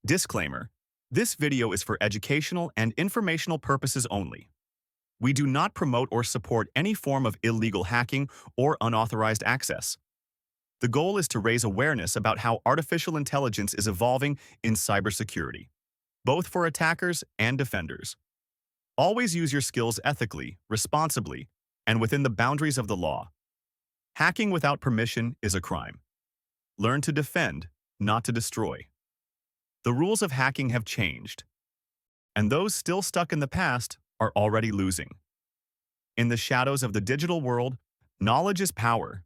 Disclaimer: this video is for educational and informational purposes only. We do not promote or support any form of illegal hacking or unauthorized access. The goal is to raise awareness about how artificial intelligence is evolving in cybersecurity, both for attackers and defenders. Always use your skills ethically, responsibly, and within the boundaries of the law. Hacking without permission is a crime. Learn to defend, not to destroy. The rules of hacking have changed, and those still stuck in the past are already losing. In the shadows of the digital world, knowledge is power,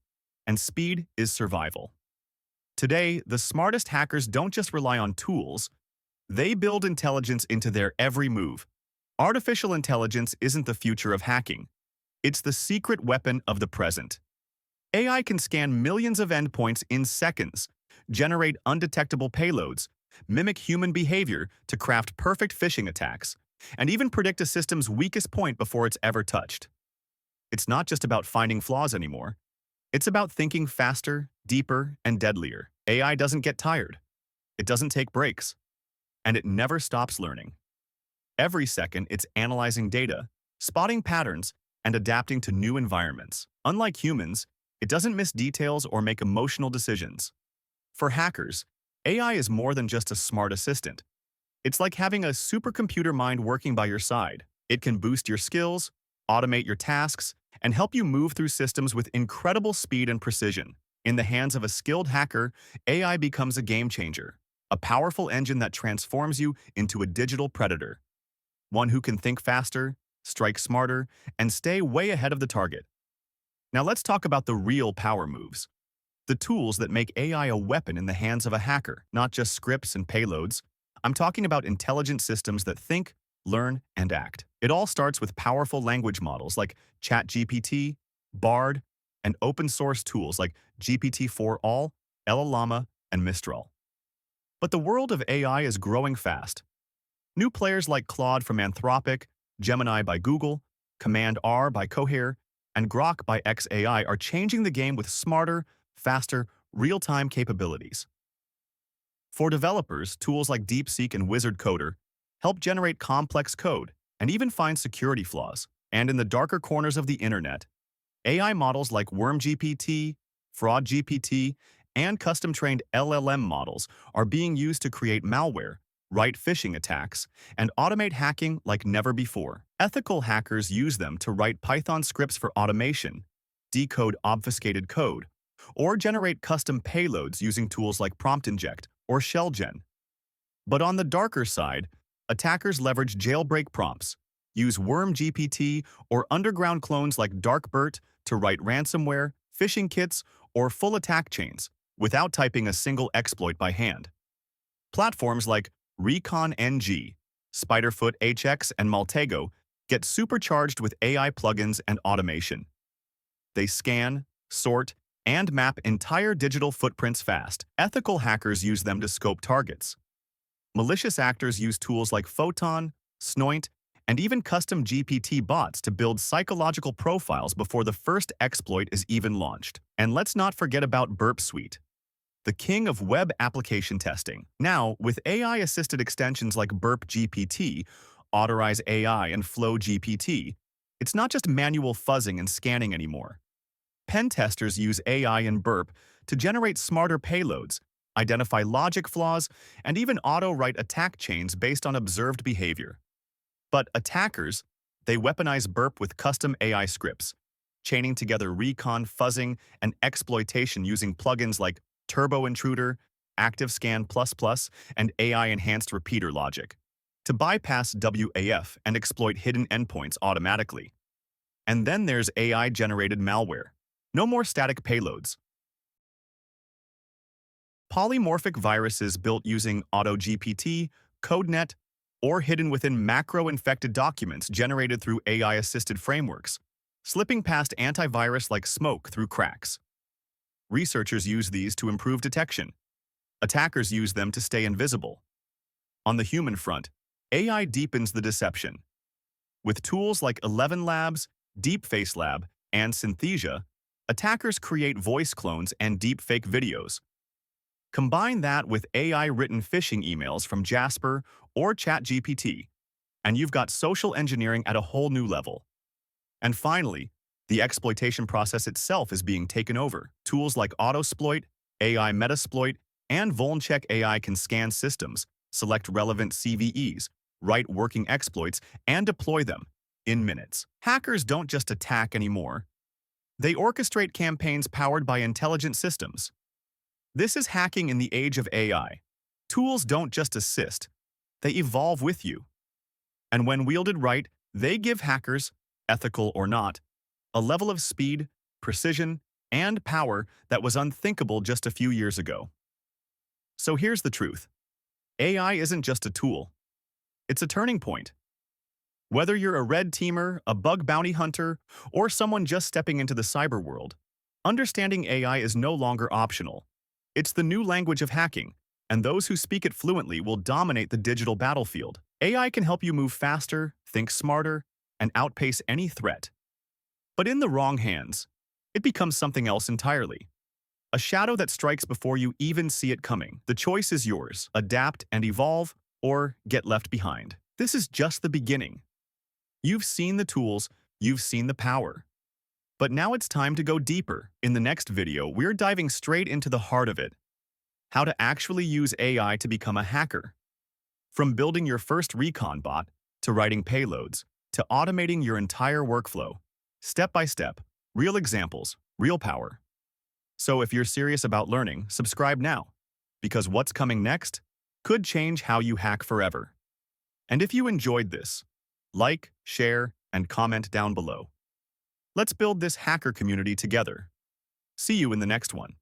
and speed is survival. Today, the smartest hackers don't just rely on tools, they build intelligence into their every move. Artificial intelligence isn't the future of hacking. It's the secret weapon of the present. AI can scan millions of endpoints in seconds, generate undetectable payloads, mimic human behavior to craft perfect phishing attacks, and even predict a system's weakest point before it's ever touched. It's not just about finding flaws anymore. It's about thinking faster, deeper, and deadlier. AI doesn't get tired. It doesn't take breaks. And it never stops learning. Every second, it's analyzing data, spotting patterns, and adapting to new environments. Unlike humans, it doesn't miss details or make emotional decisions. For hackers, AI is more than just a smart assistant. It's like having a supercomputer mind working by your side. It can boost your skills, automate your tasks, and help you move through systems with incredible speed and precision. In the hands of a skilled hacker, AI becomes a game changer, a powerful engine that transforms you into a digital predator. One who can think faster, strike smarter, and stay way ahead of the target. Now let's talk about the real power moves. The tools that make AI a weapon in the hands of a hacker, not just scripts and payloads. I'm talking about intelligent systems that think, learn, and act. It all starts with powerful language models like ChatGPT, Bard, and open-source tools like GPT-4all, LLama, and Mistral. But the world of AI is growing fast. New players like Claude from Anthropic, Gemini by Google, Command R by Cohere, and Grok by xAI are changing the game with smarter, faster, real-time capabilities. For developers, tools like DeepSeek and Wizard Coder help generate complex code and even find security flaws. And in the darker corners of the internet, AI models like WormGPT, FraudGPT, and custom-trained LLM models are being used to create malware, write phishing attacks, and automate hacking like never before. Ethical hackers use them to write Python scripts for automation, decode obfuscated code, or generate custom payloads using tools like prompt inject or shellgen. But on the darker side, attackers leverage jailbreak prompts, use WormGPT or underground clones like Darkbert to write ransomware, phishing kits, or full attack chains without typing a single exploit by hand. Platforms like Recon, Spiderfoot HX, and Maltego get supercharged with AI plugins and automation. They scan, sort, and map entire digital footprints fast. Ethical hackers use them to scope targets. Malicious actors use tools like Photon, Snoint, and even custom GPT bots to build psychological profiles before the first exploit is even launched. And let's not forget about Burp Suite, the king of web application testing. Now, with AI-assisted extensions like Burp GPT, Autorize AI, and Flow GPT, it's not just manual fuzzing and scanning anymore. Pen testers use AI and Burp to generate smarter payloads, identify logic flaws, and even auto-write attack chains based on observed behavior. But attackers, they weaponize Burp with custom AI scripts, chaining together recon, fuzzing, and exploitation using plugins like Turbo Intruder, ActiveScan++, and AI-enhanced repeater logic to bypass WAF and exploit hidden endpoints automatically. And then there's AI-generated malware. No more static payloads. Polymorphic viruses built using AutoGPT, CodeNet, or hidden within macro-infected documents generated through AI-assisted frameworks, slipping past antivirus like smoke through cracks. Researchers use these to improve detection. Attackers use them to stay invisible. On the human front, AI deepens the deception. With tools like 11 Labs, DeepFace Lab, and Synthesia, attackers create voice clones and deepfake videos. Combine that with AI-written phishing emails from Jasper or ChatGPT, and you've got social engineering at a whole new level. And finally, the exploitation process itself is being taken over. Tools like Autosploit, AI Metasploit, and VulnCheck AI can scan systems, select relevant CVEs, write working exploits, and deploy them in minutes. Hackers don't just attack anymore. They orchestrate campaigns powered by intelligent systems. This is hacking in the age of AI. Tools don't just assist, they evolve with you. And when wielded right, they give hackers, ethical or not, a level of speed, precision, and power that was unthinkable just a few years ago. So here's the truth. AI isn't just a tool. It's a turning point. Whether you're a red teamer, a bug bounty hunter, or someone just stepping into the cyber world, understanding AI is no longer optional. It's the new language of hacking, and those who speak it fluently will dominate the digital battlefield. AI can help you move faster, think smarter, and outpace any threat. But in the wrong hands, it becomes something else entirely. A shadow that strikes before you even see it coming. The choice is yours. Adapt and evolve, or get left behind. This is just the beginning. You've seen the tools, you've seen the power. But now it's time to go deeper. In the next video, we're diving straight into the heart of it. How to actually use AI to become a hacker. From building your first Recon bot, to writing payloads, to automating your entire workflow. Step by step, real examples, real power. So if you're serious about learning, subscribe now, because what's coming next could change how you hack forever. And if you enjoyed this, like, share, and comment down below. Let's build this hacker community together. See you in the next one.